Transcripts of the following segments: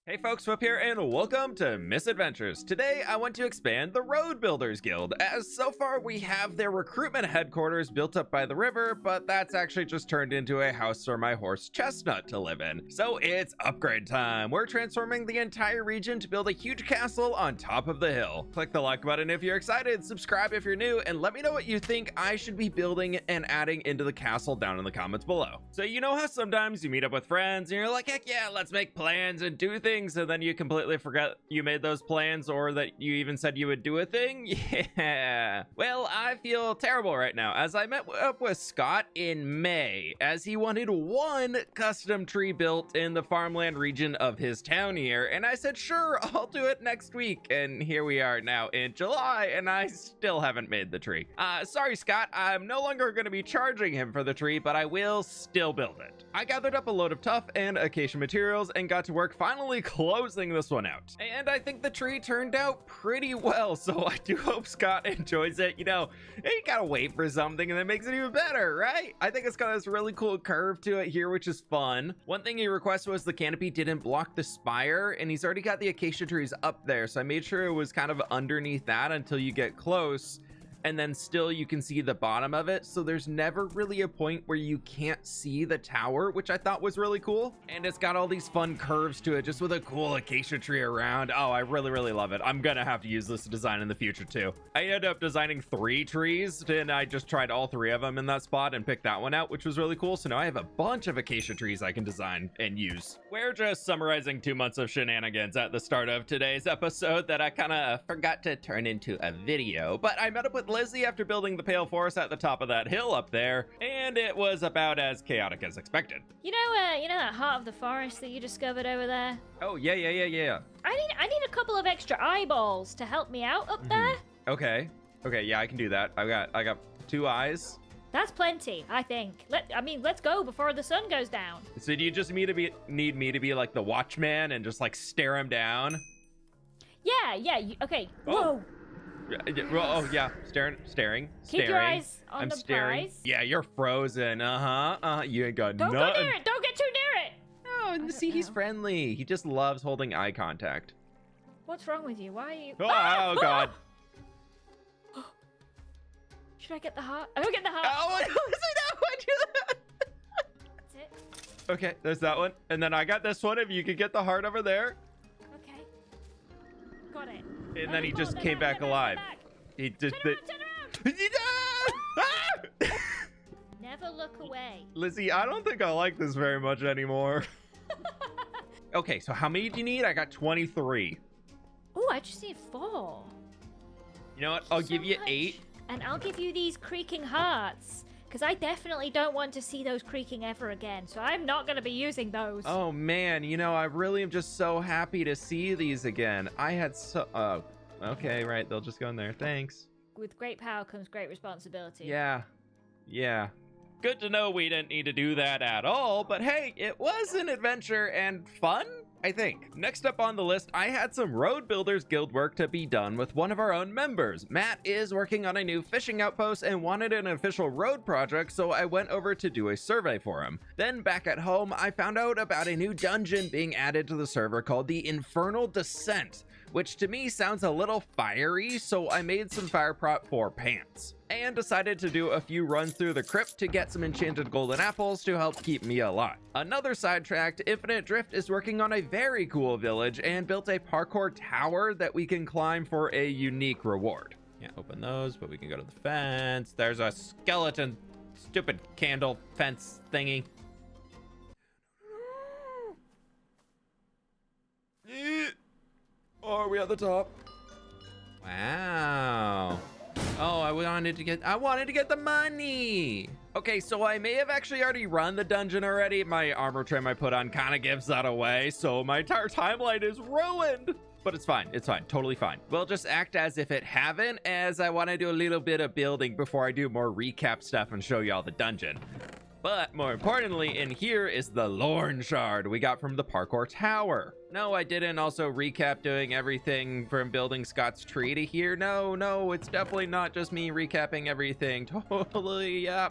Hey folks, fWhip here, and welcome to Misadventures. Today, I want to expand the Road Builders Guild, as so far we have their recruitment headquarters built up by the river, but that's actually just turned into a house for my horse Chestnut to live in. So it's upgrade time. We're transforming the entire region to build a huge castle on top of the hill. Click the like button if you're excited, subscribe if you're new, and let me know what you think I should be building and adding into the castle down in the comments below. So you know how sometimes you meet up with friends and you're like, heck yeah, let's make plans and do things, and then you completely forget you made those plans or that you even said you would do a thing? Yeah. Well, I feel terrible right now as I met up with Scott in May as he wanted one custom tree built in the farmland region of his town here, and I said, sure, I'll do it next week. And here we are now in July and I still haven't made the tree. Sorry, Scott, I'm no longer going to be charging him for the tree, but I will still build it. I gathered up a load of tuff and acacia materials and got to work finally closing this one out. And I think the tree turned out pretty well, so I do hope Scott enjoys it. You know, you gotta wait for something and that makes it even better, right? I think it's got this really cool curve to it here, which is fun. One thing he requested was the canopy didn't block the spire, and he's already got the acacia trees up there, so I made sure it was kind of underneath that until you get close, and then still you can see the bottom of it, so there's never really a point where you can't see the tower, which I thought was really cool. And it's got all these fun curves to it, just with a cool acacia tree around. Oh, I really love it. I'm gonna have to use this design in the future too. I ended up designing 3 trees, and I just tried all 3 of them in that spot and picked that one out, which was really cool. So now I have a bunch of acacia trees I can design and use. We're just summarizing 2 months of shenanigans at the start of today's episode that I kind of forgot to turn into a video, but I met up with Lizzie after building the pale forest at the top of that hill up there, and it was about as chaotic as expected. You know that heart of the forest that you discovered over there? Oh, yeah. I need a couple of extra eyeballs to help me out up there. Okay, yeah, I can do that. I got 2 eyes. That's plenty, I think. Let's go before the sun goes down. So do you just need me to be like the watchman and just like stare him down? Yeah, okay. Oh. Whoa. Oh yeah, staring. Keep your eyes on I'm the staring. prize. Yeah, you're frozen. You ain't got Don't nothing. go near it. Don't get too near it. Oh, see, he's friendly. He just loves holding eye contact. What's wrong with you? Why are you? Oh God. Should I get the heart? I don't get the heart. Oh, no, That's it. okay, there's that one, and then I got this one. If you could get the heart over there. Okay. Got it. And then he just came back alive. He just. Turn around. Never look away. Lizzie, I don't think I like this very much anymore. Okay, so how many do you need? I got 23. Oh, I just need 4. You know what? I'll give you 8. And I'll give you these creaking hearts, because I definitely don't want to see those creaking ever again, so I'm not going to be using those. Oh man, you know, I really am just so happy to see these again. I had so... Oh, okay, right, they'll just go in there. Thanks. With great power comes great responsibility. Yeah. Good to know we didn't need to do that at all, but hey, it was an adventure and fun, I think. Next up on the list, I had some Road Builders Guild work to be done with one of our own members. Matt is working on a new fishing outpost and wanted an official road project, so I went over to do a survey for him. Then back at home, I found out about a new dungeon being added to the server called the Infernal Descent, which to me sounds a little fiery, so I made some fire prop for pants. And decided to do a few runs through the crypt to get some enchanted golden apples to help keep me alive. Another sidetracked, Infinite Drift is working on a very cool village and built a parkour tower that we can climb for a unique reward. Can't open those, but we can go to the fence. There's a skeleton, stupid candle fence thingy. Are we at the top? Wow. Oh, I wanted to get the money. Okay, so I may have actually already run the dungeon already. My armor trim I put on kind of gives that away, so my entire timeline is ruined. But it's fine, totally fine. We'll just act as if it haven't, as I want to do a little bit of building before I do more recap stuff and show y'all the dungeon. But more importantly, in here is the Lorn Shard we got from the parkour tower. No, I didn't also recap doing everything from building Scott's tree to here. No, it's definitely not just me recapping everything. Totally, yeah.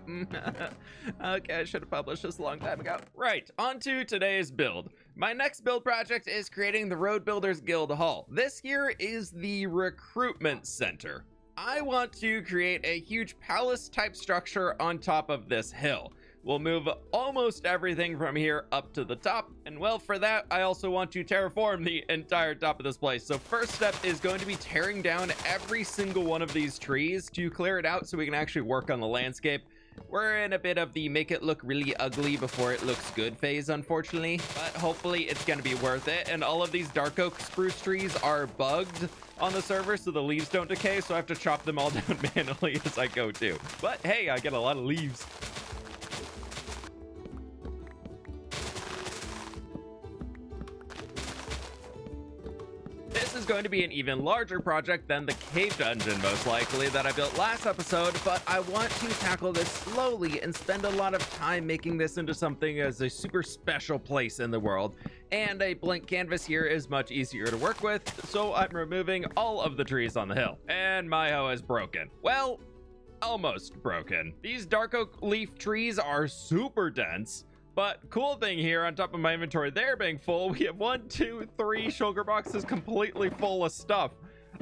Okay, I should have published this a long time ago. Right, on to today's build. My next build project is creating the Road Builders Guild Hall. This here is the recruitment center. I want to create a huge palace type structure on top of this hill. We'll move almost everything from here up to the top. And well, for that, I also want to terraform the entire top of this place. So first step is going to be tearing down every single one of these trees to clear it out so we can actually work on the landscape. We're in a bit of the make it look really ugly before it looks good phase, unfortunately, but hopefully it's going to be worth it. And all of these dark oak spruce trees are bugged on the server, so the leaves don't decay, so I have to chop them all down manually as I go too. But hey, I get a lot of leaves. This is going to be an even larger project than the cave dungeon, most likely, that I built last episode, but I want to tackle this slowly and spend a lot of time making this into something as a super special place in the world. And a blank canvas here is much easier to work with, so I'm removing all of the trees on the hill. And my hoe is broken. Well, almost broken. These dark oak leaf trees are super dense. But cool thing here, on top of my inventory there being full, we have 1, 2, 3 shulker boxes completely full of stuff.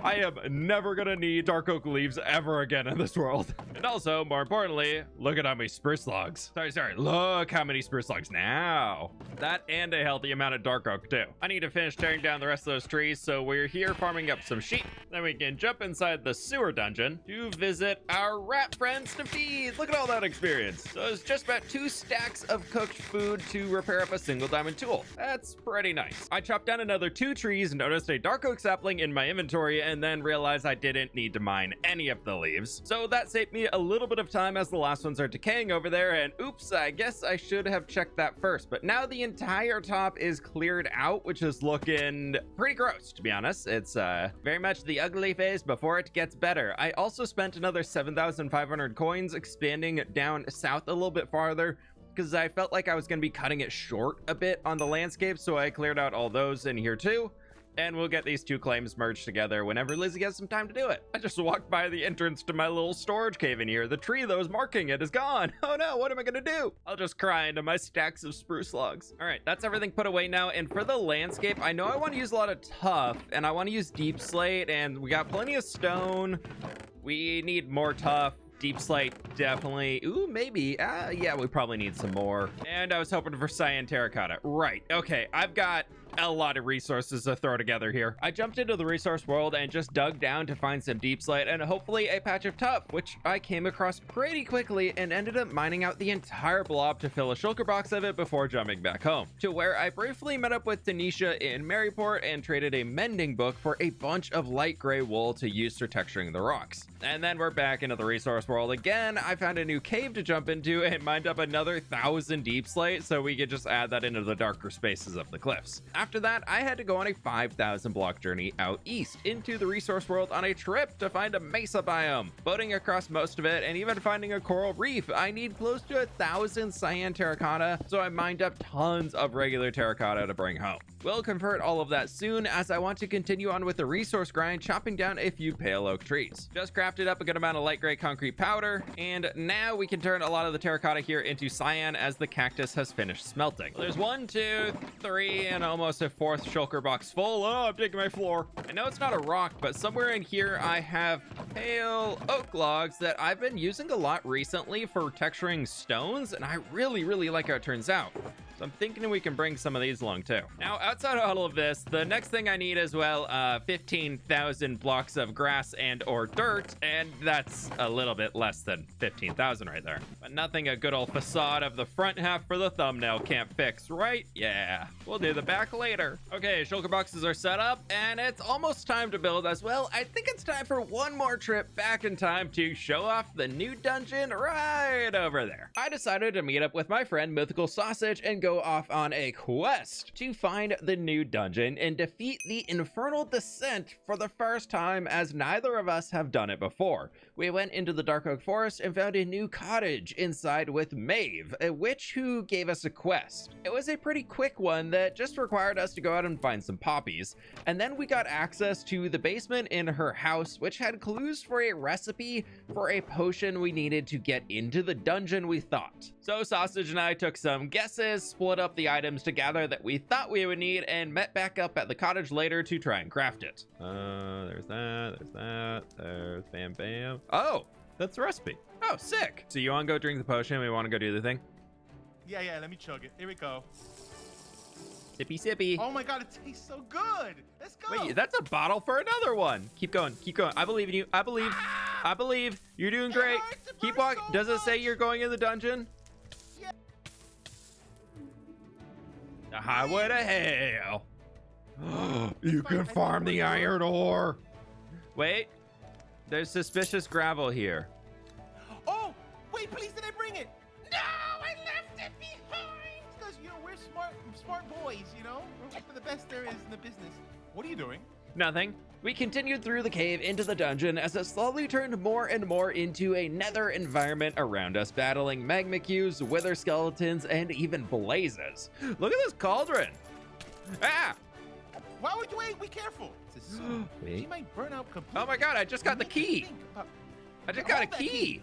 I am never gonna need dark oak leaves ever again in this world. And also, more importantly, look at how many spruce logs. Sorry, look how many spruce logs now. That and a healthy amount of dark oak too. I need to finish tearing down the rest of those trees, so we're here farming up some sheep. Then we can jump inside the sewer dungeon to visit our rat friends to feed. Look at all that experience. So it's just about 2 stacks of cooked food to repair up a single diamond tool. That's pretty nice. I chopped down another 2 trees, noticed a dark oak sapling in my inventory, and then realized I didn't need to mine any of the leaves. So that saved me a little bit of time as the last ones are decaying over there, and oops, I guess I should have checked that first. But now the entire top is cleared out, which is looking pretty gross, to be honest. It's very much the ugly phase before it gets better. I also spent another 7,500 coins expanding down south a little bit farther, because I felt like I was going to be cutting it short a bit on the landscape, so I cleared out all those in here too. And we'll get these 2 claims merged together whenever Lizzie has some time to do it. I just walked by the entrance to my little storage cave in here. The tree that was marking it is gone. Oh no, what am I gonna do? I'll just cry into my stacks of spruce logs. All right, that's everything put away now. And for the landscape, I know I want to use a lot of tuff, and I want to use deep slate, and we got plenty of stone. We need more tuff. Deep slate, definitely. Ooh, maybe. Yeah, we probably need some more. And I was hoping for cyan terracotta. Right. Okay, I've got a lot of resources to throw together here. I jumped into the resource world and just dug down to find some deep slate and hopefully a patch of tuff, which I came across pretty quickly and ended up mining out the entire blob to fill a shulker box of it before jumping back home, to where I briefly met up with Tanisha in Maryport and traded a mending book for a bunch of light gray wool to use for texturing the rocks. And then we're back into the resource world again. I found a new cave to jump into and mined up another 1,000 deep slate so we could just add that into the darker spaces of the cliffs. After that, I had to go on a 5,000 block journey out east into the resource world on a trip to find a mesa biome. Boating across most of it and even finding a coral reef, I need close to 1,000 cyan terracotta, so I mined up tons of regular terracotta to bring home. We'll convert all of that soon, as I want to continue on with the resource grind, chopping down a few pale oak trees. Just crafted up a good amount of light gray concrete powder, and now we can turn a lot of the terracotta here into cyan as the cactus has finished smelting. There's 1, 2, 3, and almost a 4th shulker box full. Oh, I'm digging my floor. I know it's not a rock, but somewhere in here I have pale oak logs that I've been using a lot recently for texturing stones, and I really like how it turns out. So I'm thinking we can bring some of these along too. Now, outside of all of this, the next thing I need as well, 15,000 blocks of grass and or dirt, and that's a little bit less than 15,000 right there. But nothing a good old facade of the front half for the thumbnail can't fix, right? Yeah, we'll do the back later. Okay, shulker boxes are set up, and it's almost time to build as well. I think it's time for one more trip back in time to show off the new dungeon right over there. I decided to meet up with my friend Mythical Sausage and go off on a quest to find the new dungeon and defeat the Infernal Descent for the first time, as neither of us have done it before. We went into the Dark Oak Forest and found a new cottage inside with Maeve, a witch who gave us a quest. It was a pretty quick one that just required us to go out and find some poppies, and then we got access to the basement in her house, which had clues for a recipe for a potion we needed to get into the dungeon, we thought. So Sausage and I took some guesses, split up the items together that we thought we would need and met back up at the cottage later to try and craft it. There's there's bam bam. Oh, that's the recipe. Oh, sick. So you want to go drink the potion? We want to go do the thing? Yeah, let me chug it. Here we go. Sippy sippy. Oh my god, it tastes so good. Let's go. Wait, that's a bottle for another one. Keep going. Keep going. I believe in you. I believe. I believe. You're doing great. Keep walking. So Does it say much. you're going in the dungeon? Yeah. The highway to hell. You fine. can I farm think the we're iron ore. Wait. There's suspicious gravel here. Oh, wait, please, did I bring it? No, I left it behind. Because, we're smart boys, We're the best there is in the business. What are you doing? Nothing. We continued through the cave into the dungeon as it slowly turned more and more into a nether environment around us, battling magma cubes, wither skeletons, and even blazes. Look at this cauldron. Ah! Why would you wait? Be careful. Wait. She might burn out completely. Oh my god, I just got the key. I just got a key.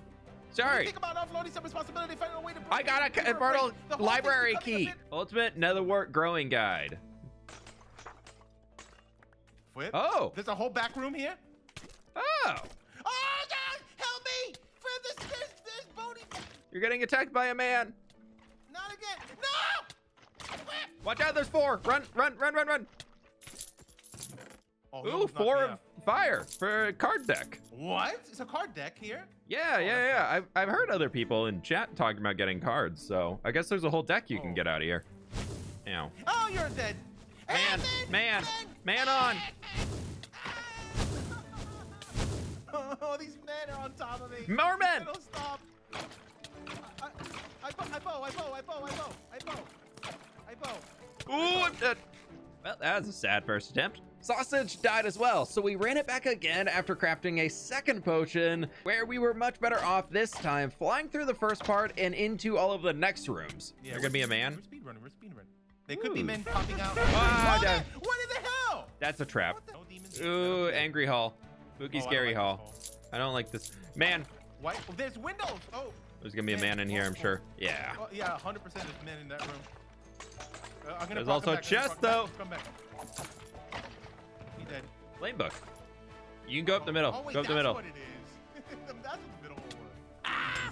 Sorry. Think about offloading some responsibility, find a way to I got a infernal library key. Ultimate netherwart growing guide. fWhip. Oh. There's a whole back room here. Oh. Oh God, help me! Fred, there's Bodhi. You're getting attacked by a man. Not again. No! fWhip! Watch out, there's 4. Run. Oh, Ooh, no, it's not 4 me of up. fire for a card deck. What? It's a card deck here? Yeah. I've heard other people in chat talking about getting cards, so I guess there's a whole deck you can get out of here. Ow. Oh, you're dead. Man on. Oh, these men are on top of me. More men. They don't stop. I bow. Ooh, I'm dead. Well, that was a sad first attempt. Sausage died as well, so we ran it back again after crafting a second potion, where we were much better off this time, flying through the first part and into all of the next rooms. Yeah, They're gonna be a man? We're speedrunning. They could be men popping out. Ah, What in the hell? That's a trap. No demons. Ooh, angry hall. Spooky, Oh, I don't scary like hall. this hall. I don't like this. Man, Why? Oh, there's windows. Oh. there's gonna be a man in here, I'm sure. Yeah. Oh, yeah, 100% there's men in that room. I'm gonna There's proc also him a back, chest, I'm gonna proc him back. He dead. Flame book. You can go up the middle. Oh, wait, Go up the that's middle. what it is. That's what the middle hole was. Ah!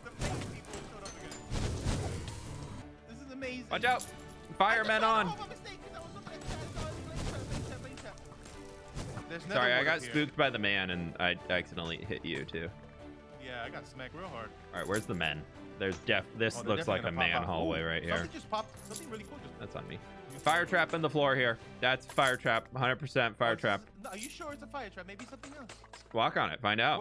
The fake people showed up again. This is amazing. Watch out. Firemen on. Oh, my mistake, 'cause I was looking at the chat. I blame trap. There's Sorry, I netherwart got up here. spooked by the man and I accidentally hit you too. Yeah, I got smacked real hard. All right, where's the men? This Oh, they're looks like a definitely gonna man pop out. hallway Ooh, right here. Something just popped. Something really cool just That's on me. Fire trap in the floor here. That's fire trap. 100% fire trap. No, are you sure it's a fire trap? Maybe something else. Walk on it. Find out.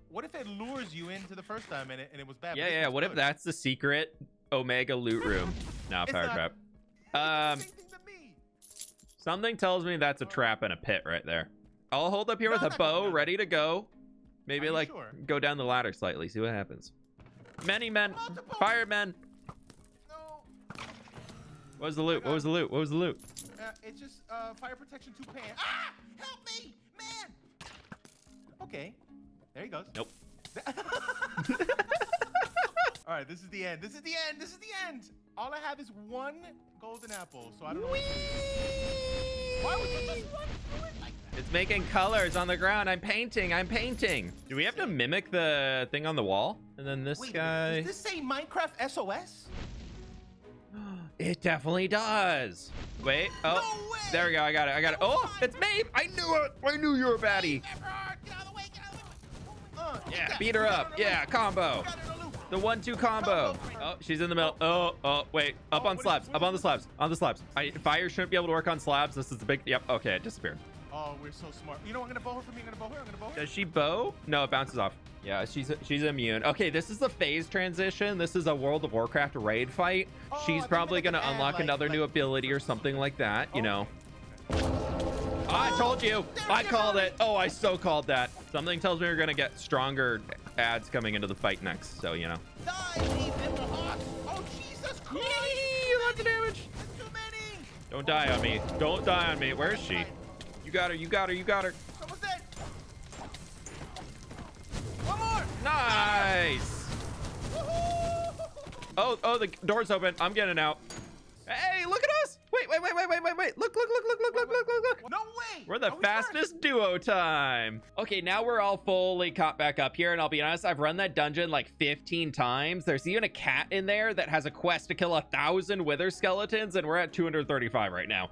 What if it lures you into the first time and it was bad? but Yeah, this yeah. one's What if good? that's the secret Omega loot room? Nah, It's fire not. trap. It's the same thing to me. Something tells me that's a trap and a pit right there. I'll hold up here No, with I'm a not going bow down. ready to go. Maybe Are you like sure? go down the ladder slightly, see what happens. Many men, Multiple. firemen. No. What was the loot? What was the loot? What was the loot? It's just fire protection 2 pan. Ah! Help me, man. Okay. There he goes. Nope. All right, this is the end. This is the end. All I have is 1 golden apple, so I don't know. Why would you just run through it like that? It's making colors on the ground. I'm painting. Do we have to mimic the thing on the wall? And then this Wait, guy. does this say Minecraft SOS? It definitely does. Wait. Oh, No way! there we go. I got it. Oh, it's me. I knew it. I knew you were a baddie. Get out of the way. Yeah, that. beat her up. Yeah, combo. Got it, Aloo. The 1-2 combo. Oh, she's in the middle. Oh, wait. Up on what is- slabs. what Up is on the this? slabs. On the slabs. Fire shouldn't be able to work on slabs. This is the big. Yep. Okay, it disappeared. Oh, we're so smart. You know what? I'm gonna bow her for me. I'm gonna bow her. Does she bow? No, it bounces off. Yeah, she's immune. Okay, this is the phase transition. This is a World of Warcraft raid fight. Oh, I She's thought probably you meant gonna like an unlock ad, another new like- ability or something like that. You Oh, know. okay. I told you. There I you called go. it. Oh, I so called that. Something tells me we're gonna get stronger ads coming into the fight next. So you know. Die, Ethan the Hawk. Oh, Jesus Christ. Lots of damage. That's too many. Don't die on me. Don't die on me. Where is she? You got her. You got her. You got her. Someone's dead. One more. Nice. Woohoo! Oh, the door's open. I'm getting out. Hey, look at us. Wait. Look. No way! We're the Are we fastest duo time. Okay, now we're all fully caught back up here, and I'll be honest, I've run that dungeon like 15 times. There's even a cat in there that has a quest to kill 1,000 wither skeletons, and we're at 235 right now.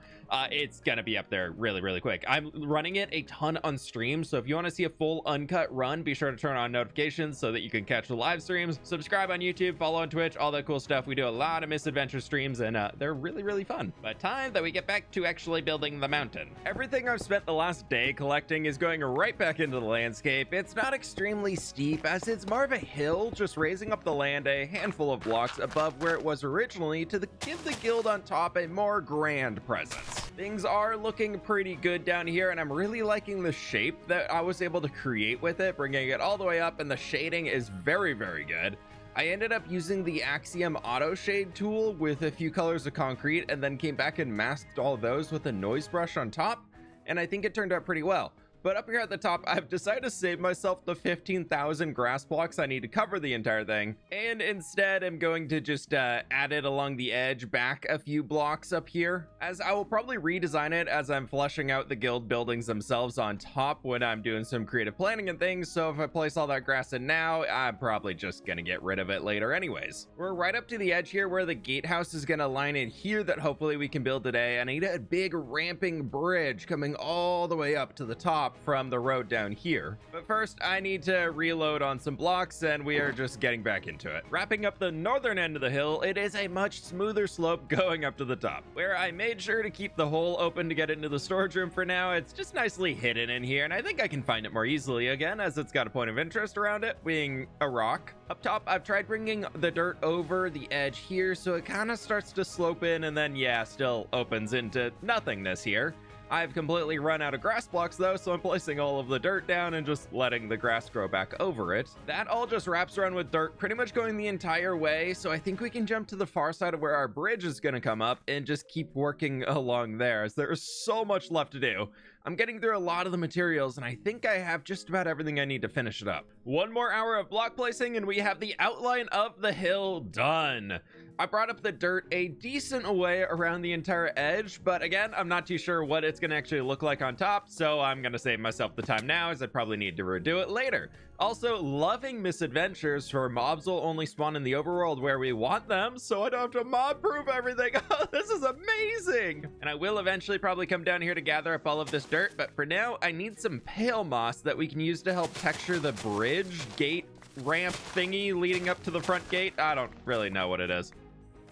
It's gonna be up there really quick. I'm running it a ton on stream, so if you want to see a full uncut run, be sure to turn on notifications so that you can catch the live streams. Subscribe on YouTube, follow on Twitch, all that cool stuff. We do a lot of Misadventure streams, and they're really fun. But time that we get back to actually building the mountain. Everything I've spent the last day collecting is going right back into the landscape. It's not extremely steep, as it's more of a hill, just raising up the land a handful of blocks above where it was originally to give the guild on top a more grand presence. Things are looking pretty good down here, and I'm really liking the shape that I was able to create with it, bringing it all the way up, and the shading is very good. I ended up using the Axiom Auto Shade tool with a few colors of concrete, and then came back and masked all those with a noise brush on top, and I think it turned out pretty well. But up here at the top, I've decided to save myself the 15,000 grass blocks I need to cover the entire thing. And instead, I'm going to just add it along the edge back a few blocks up here, as I will probably redesign it as I'm fleshing out the guild buildings themselves on top when I'm doing some creative planning and things. So if I place all that grass in now, I'm probably just gonna get rid of it later anyways. We're right up to the edge here where the gatehouse is gonna line in here that hopefully we can build today. And I need a big ramping bridge coming all the way up to the top from the road down here. But first, I need to reload on some blocks, and we are just getting back into it. Wrapping up the northern end of the hill, it is a much smoother slope going up to the top, where I made sure to keep the hole open to get into the storage room for now. It's just nicely hidden in here, and I think I can find it more easily again, as it's got a point of interest around it, being a rock. Up top, I've tried bringing the dirt over the edge here, so it kind of starts to slope in, and then, yeah, still opens into nothingness here. I've completely run out of grass blocks though, so I'm placing all of the dirt down and just letting the grass grow back over it. That all just wraps around with dirt, pretty much going the entire way, so I think we can jump to the far side of where our bridge is gonna come up and just keep working along there, as there is so much left to do. I'm getting through a lot of the materials, and I think I have just about everything I need to finish it up. One more hour of block placing, and we have the outline of the hill done. I brought up the dirt a decent way around the entire edge, but again, I'm not too sure what it's gonna actually look like on top, so I'm gonna save myself the time now, as I probably need to redo it later. Also, loving Misadventures, for mobs will only spawn in the overworld where we want them, so I don't have to mob-proof everything. Oh, this is amazing! And I will eventually probably come down here to gather up all of this dirt, but for now, I need some pale moss that we can use to help texture the bridge, gate, ramp thingy leading up to the front gate. I don't really know what it is.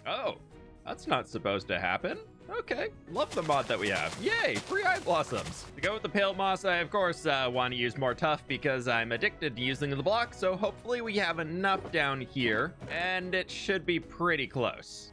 Oh, that's not supposed to happen. Okay, love the mod that we have. Yay, free eye blossoms. To go with the pale moss, I of course want to use more tuff because I'm addicted to using the block, so hopefully we have enough down here, and it should be pretty close.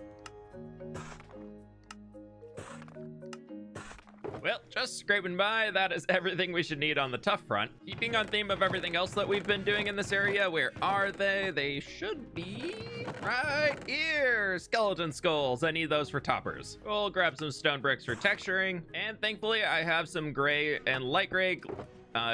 Well, just scraping by, that is everything we should need on the tough front. Keeping on theme of everything else that we've been doing in this area, where are they? They should be right here. Skeleton skulls, I need those for toppers. We'll grab some stone bricks for texturing, and thankfully I have some gray and light gray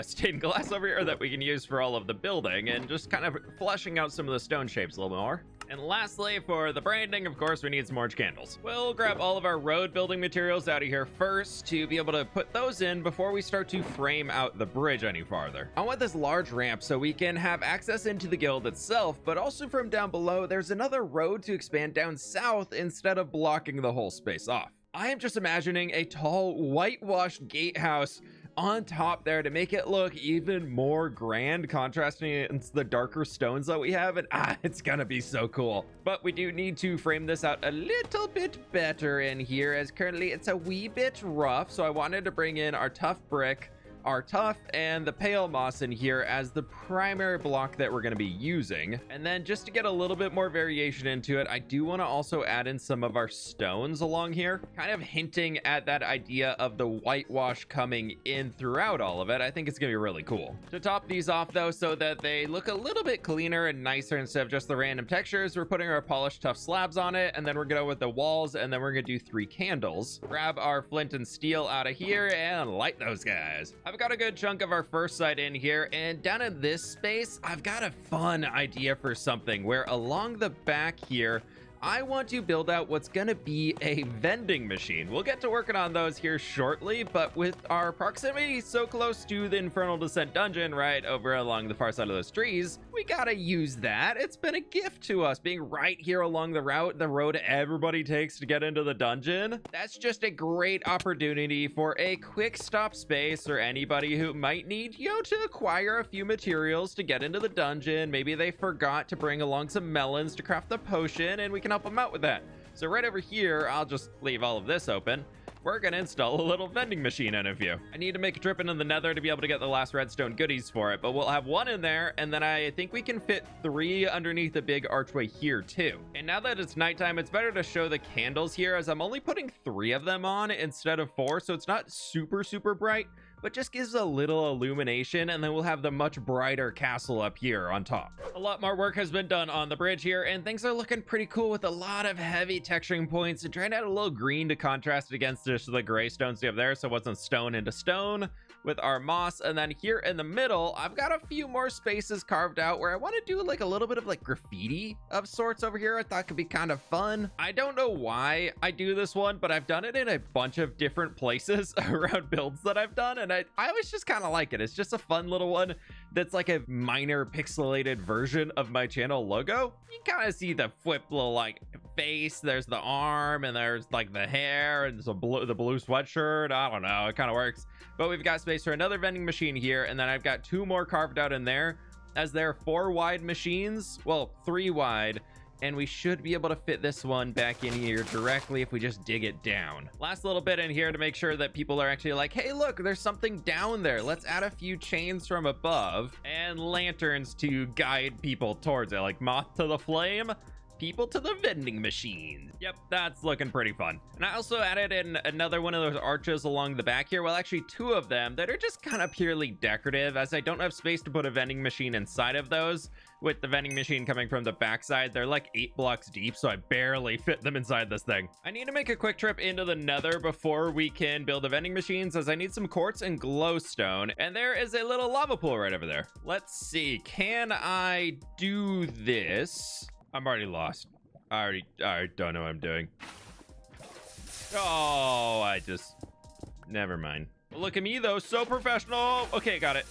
stained glass over here that we can use for all of the building, and just kind of fleshing out some of the stone shapes a little more. And lastly, for the branding, of course, we need some orange candles. We'll grab all of our road building materials out of here first to be able to put those in before we start to frame out the bridge any farther. I want this large ramp so we can have access into the guild itself, but also from down below, there's another road to expand down south instead of blocking the whole space off. I am just imagining a tall, whitewashed gatehouse on top there to make it look even more grand, contrasting it against the darker stones that we have, and it's gonna be so cool. But we do need to frame this out a little bit better in here, as currently it's a wee bit rough, so I wanted to bring in our tough brick, our tuff, and the pale moss in here as the primary block that we're going to be using. And then just to get a little bit more variation into it, I do want to also add in some of our stones along here, kind of hinting at that idea of the whitewash coming in throughout all of it. I think it's going to be really cool. To top these off though, so that they look a little bit cleaner and nicer instead of just the random textures, we're putting our polished tough slabs on it, and then we're going to go with the walls, and then we're going to do 3 candles. Grab our flint and steel out of here and light those guys. I've got a good chunk of our first side in here, and down in this space, I've got a fun idea for something where along the back here, I want to build out what's going to be a vending machine. We'll get to working on those here shortly, but with our proximity so close to the Infernal Descent dungeon right over along the far side of those trees, we gotta use that. It's been a gift to us being right here along the road everybody takes to get into the dungeon. That's just a great opportunity for a quick stop space or anybody who might need, to acquire a few materials to get into the dungeon. Maybe they forgot to bring along some melons to craft the potion, and we can help them out with that. So right over here, I'll just leave all of this open. We're gonna install a little vending machine in a few. I need to make a trip into the nether to be able to get the last redstone goodies for it, but we'll have one in there, and then I think we can fit 3 underneath the big archway here too. And now that it's nighttime, it's better to show the candles here, as I'm only putting 3 of them on instead of 4, so it's not super bright, but just gives a little illumination, and then we'll have the much brighter castle up here on top. A lot more work has been done on the bridge here, and things are looking pretty cool with a lot of heavy texturing points and trying to add a little green to contrast it against just the gray stones we have there, so it wasn't stone into stone with our moss. And then here in the middle, I've got a few more spaces carved out where I want to do like a little bit of like graffiti of sorts over here. I thought could be kind of fun. I don't know why I do this one, but I've done it in a bunch of different places around builds that I've done, and I always just kind of like it. It's just a fun little one that's like a minor pixelated version of my channel logo. You kind of see the fWhip little like face, there's the arm, and there's like the hair, and the blue sweatshirt. I don't know, it kind of works. But we've got space for another vending machine here, and then I've got 2 more carved out in there, as they're 4 wide machines, well 3 wide, and we should be able to fit this one back in here directly if we just dig it down. Last little bit in here to make sure that people are actually like, hey look, there's something down there, let's add a few chains from above and lanterns to guide people towards it, like moth to the flame, people to the vending machine. Yep, that's looking pretty fun. And I also added in another one of those arches along the back here, well actually 2 of them that are just kind of purely decorative, as I don't have space to put a vending machine inside of those. With the vending machine coming from the backside, they're like 8 blocks deep, so I barely fit them inside this thing. I need to make a quick trip into the nether before we can build the vending machines, as I need some quartz and glowstone, and there is a little lava pool right over there. Let's see, can I do this? I'm already lost. I don't know what I'm doing. Oh, never mind. Look at me though, so professional. Okay, got it.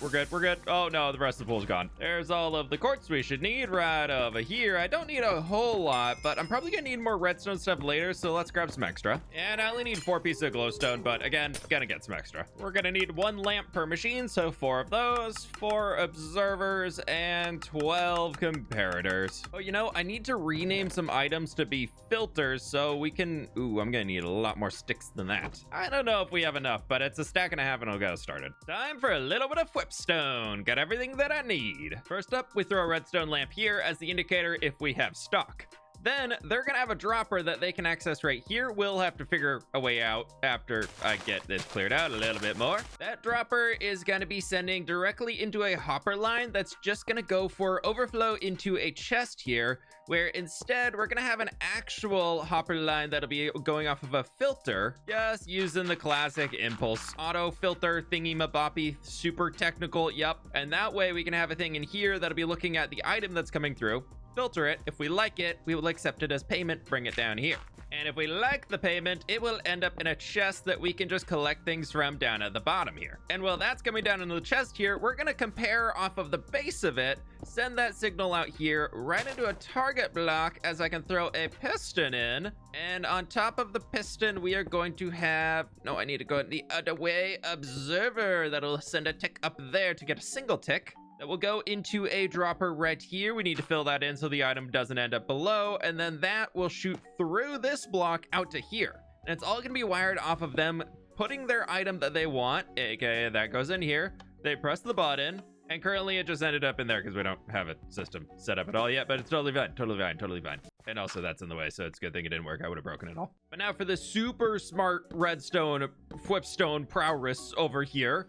We're good. Oh no, the rest of the pool's gone. There's all of the quartz we should need right over here. I don't need a whole lot, but I'm probably gonna need more redstone stuff later, so let's grab some extra. And I only need 4 pieces of glowstone, but again, gonna get some extra. We're gonna need 1 lamp per machine, so 4 of those, 4 observers, and 12 comparators. Oh, I need to rename some items to be filters so we can... Ooh, I'm gonna need a lot more sticks than that. I don't know if we have enough, but it's a stack and a half and I'll get us started. Time for a little bit of whipstone. Got everything that I need. First up, we throw a redstone lamp here as the indicator if we have stock. Then they're gonna have a dropper that they can access right here. We'll have to figure a way out after I get this cleared out a little bit more. That dropper is gonna be sending directly into a hopper line that's just gonna go for overflow into a chest here, where instead we're gonna have an actual hopper line that'll be going off of a filter, just using the classic impulse auto filter thingy maboppy, super technical, yep. And that way we can have a thing in here that'll be looking at the item that's coming through, filter it. If we like it, we will accept it as payment, bring it down here. And if we like the payment, it will end up in a chest that we can just collect things from down at the bottom here. And while that's coming down into the chest here, we're gonna compare off of the base of it, send that signal out here right into a target block, as I can throw a piston in. And on top of the piston, we are going to have, no, I need to go in the other way, observer. That'll send a tick up there to get a single tick. That will go into a dropper right here. We need to fill that in so the item doesn't end up below, and then that will shoot through this block out to here. And it's all gonna be wired off of them putting their item that they want, aka that goes in here. They press the button, and currently it just ended up in there because we don't have a system set up at all yet, but it's totally fine. And also that's in the way, so it's a good thing it didn't work. I would have broken it all. But now for the super smart redstone, whipstone prowess over here.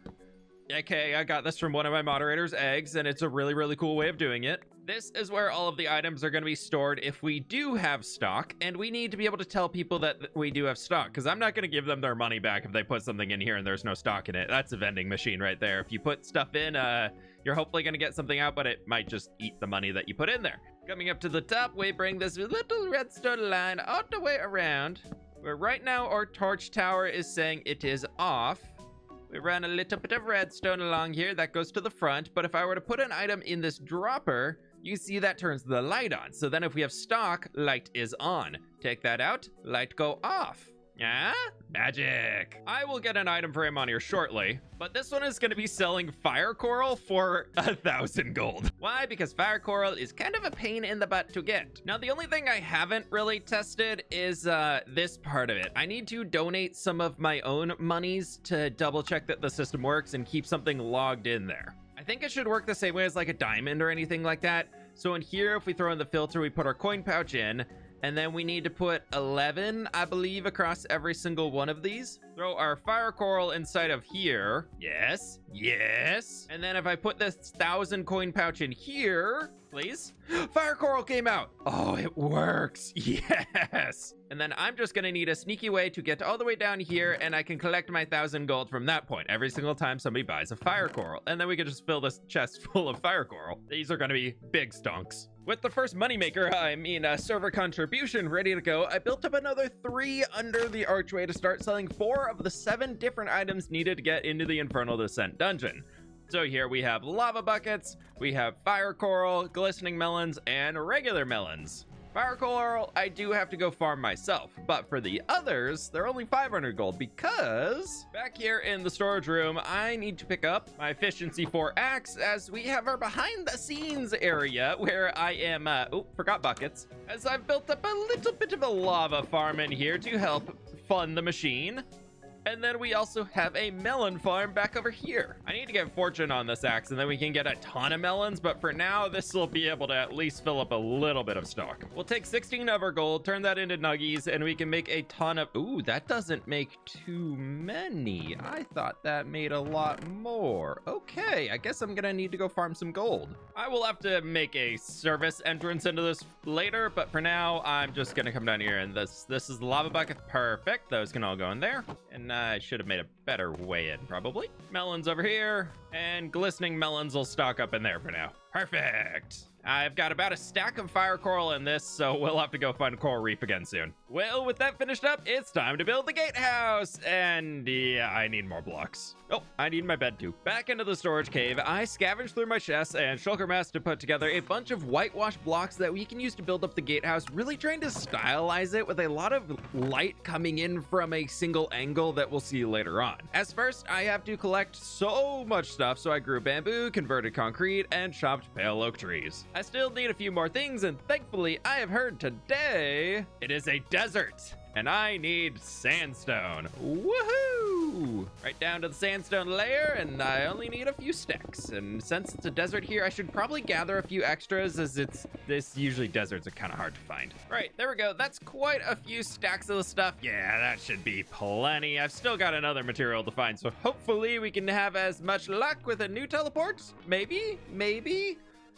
Okay, I got this from one of my moderators, Eggs, and it's a really cool way of doing it. This is where all of the items are going to be stored if we do have stock, and we need to be able to tell people that we do have stock, because I'm not going to give them their money back if they put something in here and there's no stock in it. That's a vending machine right there. If you put stuff in, you're hopefully going to get something out, but it might just eat the money that you put in there. Coming up to the top, we bring this little redstone line all the way around, where right now our torch tower is saying it is off. We run a little bit of redstone along here that goes to the front, but if I were to put an item in this dropper, you see that turns the light on. So then if we have stock, light is on. Take that out, light go off. Ah, magic. I will get an item for him on here shortly, but this one is going to be selling fire coral for 1,000 gold. Why? Because fire coral is kind of a pain in the butt to get. Now, the only thing I haven't really tested is this part of it. I need to donate some of my own monies to double check that the system works and keep something logged in there. I think it should work the same way as like a diamond or anything like that. So in here, if we throw in the filter, we put our coin pouch in, and then we need to put 11, I believe, across every single one of these. Throw our fire coral inside of here. Yes, yes. And then if I put this 1,000 coin pouch in here, please. Fire coral came out. Oh, it works. Yes. And then I'm just gonna need a sneaky way to get all the way down here, and I can collect my 1,000 gold from that point every single time somebody buys a fire coral. And then we can just fill this chest full of fire coral. These are gonna be big stonks. With the first moneymaker, I mean server contribution, ready to go, I built up another 3 under the archway to start selling 4 of the 7 different items needed to get into the Infernal Descent dungeon. So here we have lava buckets, we have fire coral, glistening melons, and regular melons. Fire coral, I do have to go farm myself, but for the others, they're only 500 gold because back here in the storage room, I need to pick up my efficiency 4 axe as we have our behind the scenes area where I am, forgot buckets, as I've built up a little bit of a lava farm in here to help fund the machine. And then we also have a melon farm back over here. I need to get fortune on this axe and then we can get a ton of melons, but for now, this will be able to at least fill up a little bit of stock. We'll take 16 of our gold, turn that into nuggies, and we can make a ton of... Ooh, that doesn't make too many. I thought that made a lot more. Okay, I guess I'm gonna need to go farm some gold. I will have to make a service entrance into this later, but for now, I'm just gonna come down here and this is the lava bucket. Perfect, those can all go in there. And I should have made a better way in, probably. Melons over here, and glistening melons will stock up in there for now. Perfect. I've got about a stack of fire coral in this, so we'll have to go find coral reef again soon. Well, with that finished up, it's time to build the gatehouse. And yeah, I need more blocks. Oh, I need my bed too. Back into the storage cave, I scavenged through my chests and shulker mess to put together a bunch of whitewashed blocks that we can use to build up the gatehouse, really trying to stylize it with a lot of light coming in from a single angle that we'll see later on. As first, I have to collect so much stuff, so I grew bamboo, converted concrete, and chopped pale oak trees. I still need a few more things, and thankfully, I have heard today it is a desert, and I need sandstone. Woohoo! Right down to the sandstone layer, and I only need a few sticks. And since it's a desert here, I should probably gather a few extras, as usually deserts are kind of hard to find. Right, there we go. That's quite a few stacks of the stuff. Yeah, that should be plenty. I've still got another material to find, so hopefully we can have as much luck with a new teleport. Maybe.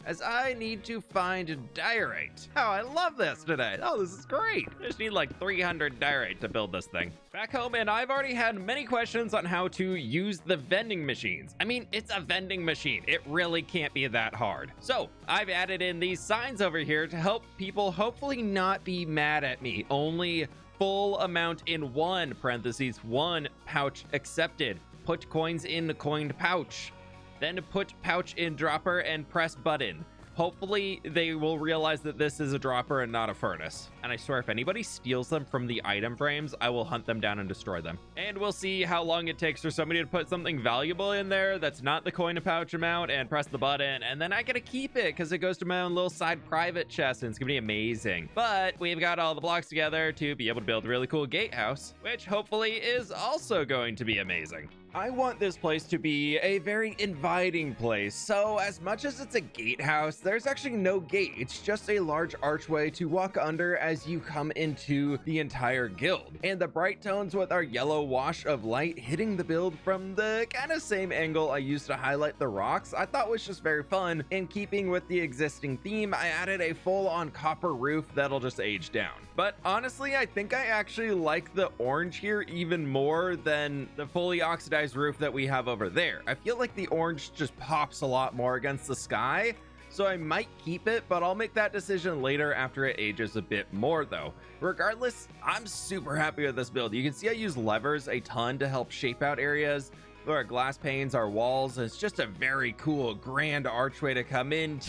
As I need to find diorite. Oh, I love this today. Oh, this is great. I just need like 300 diorite to build this thing. Back home, and I've already had many questions on how to use the vending machines. I mean, it's a vending machine. It really can't be that hard. So I've added in these signs over here to help people hopefully not be mad at me. Only full amount in one, parentheses, 1 pouch accepted. Put coins in the coined pouch. Then put pouch in dropper and press button. Hopefully they will realize that this is a dropper and not a furnace. And I swear if anybody steals them from the item frames, I will hunt them down and destroy them. And we'll see how long it takes for somebody to put something valuable in there that's not the coin to pouch amount and press the button. And then I get to keep it because it goes to my own little side private chest and it's gonna be amazing. But we've got all the blocks together to be able to build a really cool gatehouse, which hopefully is also going to be amazing. I want this place to be a very inviting place, so as much as it's a gatehouse, there's actually no gate. It's just a large archway to walk under as you come into the entire guild. And the bright tones with our yellow wash of light hitting the build from the kind of same angle I used to highlight the rocks, I thought was just very fun. In keeping with the existing theme, I added a full-on copper roof that'll just age down. But honestly, I think I actually like the orange here even more than the fully oxidized roof that we have over there. I feel like the orange just pops a lot more against the sky. so I might keep it, but I'll make that decision later after it ages a bit more though. Regardless, I'm super happy with this build. You can see I use levers a ton to help shape out areas. There are glass panes, our walls. It's just a very cool, grand archway to come in.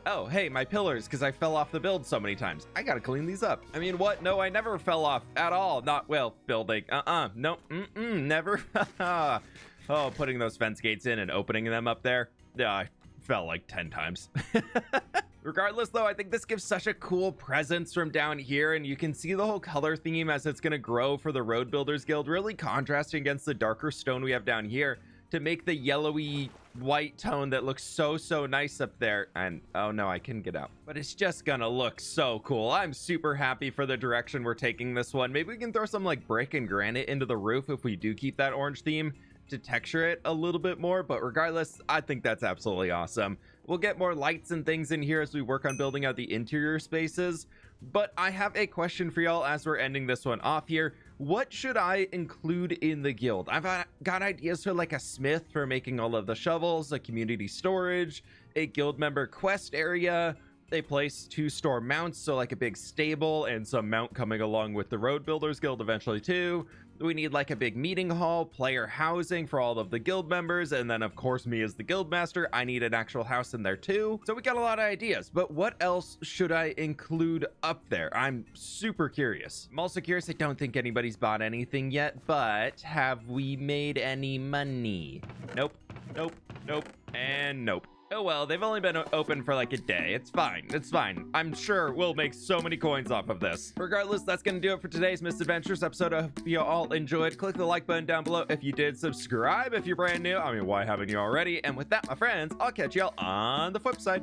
Oh, hey, my pillars, because I fell off the build so many times. I gotta clean these up. I mean, what? No, I never fell off at all. Not, well, building. No, never. Oh, putting those fence gates in and opening them up there. Yeah, I fell like 10 times. Regardless, though, I think this gives such a cool presence from down here, and you can see the whole color theme as it's going to grow for the Road Builders Guild, really contrasting against the darker stone we have down here to make the yellowy white tone that looks so nice up there. And oh no, I can get out, but it's just gonna look so cool. I'm super happy for the direction we're taking this one. Maybe we can throw some like brick and granite into the roof if we do keep that orange theme to texture it a little bit more, but regardless, I think that's absolutely awesome. We'll get more lights and things in here as we work on building out the interior spaces, but I have a question for y'all as we're ending this one off here. What should I include in the guild? I've got ideas for like a smith for making all of the shovels, a community storage, a guild member quest area, a place to store mounts, so like a big stable and some mount coming along with the Road Builders Guild eventually too. We need like a big meeting hall, player housing for all of the guild members, and then of course me as the guild master, I need an actual house in there too. So we got a lot of ideas, but what else should I include up there? I'm super curious. I'm also curious, I don't think anybody's bought anything yet, but have we made any money? Nope, and nope. Oh well, they've only been open for like a day. It's fine. I'm sure we'll make so many coins off of this. Regardless, that's gonna do it for today's Misadventures episode. I hope you all enjoyed. Click the like button down below if you did. Subscribe if you're brand new. I mean, why haven't you already? And with that, my friends, I'll catch y'all on the flip side.